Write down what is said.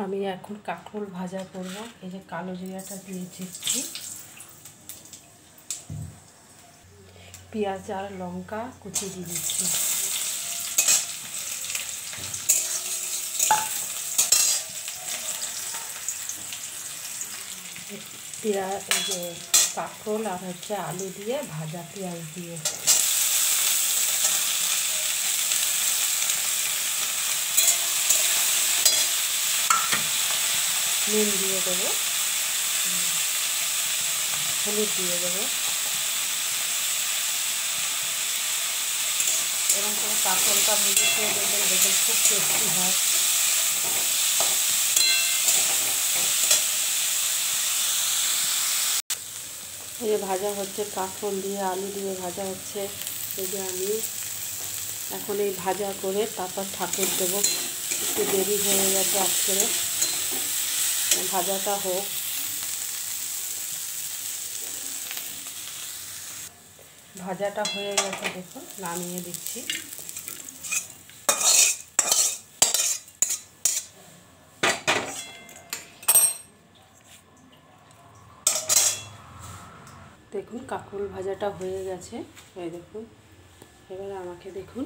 আমি এখন কাঁকরোল ভাজা করব। এই যে কালো জিরাটা দিয়েছি, একটু পেঁয়াজ আর লঙ্কা কুচি দিয়ে দিচ্ছি। পেঁয়াজ, এই যে কাঁকরোল আর হচ্ছে আলু দিয়ে ভাজা, পেঁয়াজ দিয়ে নুন দিয়ে দেবো, হলুদ দিয়ে দেবো। এরকম করে কাঁকরোলটা ভেজে খেয়ে দেবেন, দেখবেন খুব টেস্টি হয়। এই যে ভাজা হচ্ছে, কাঁকরোল দিয়ে আলু দিয়ে ভাজা হচ্ছে। এই যে আমি এখন এই ভাজা করে তারপর ঠাকুর দেবো। একটু দেরি হয়ে গেছে আজকে, ভাজাটা হোক। ভাজাটা হয়ে গেছে, দেখুন নামিয়ে দিচ্ছি। দেখুন কাঁকরোল ভাজাটা হয়ে গেছে, এই দেখুন। এবারে আমাকে দেখুন,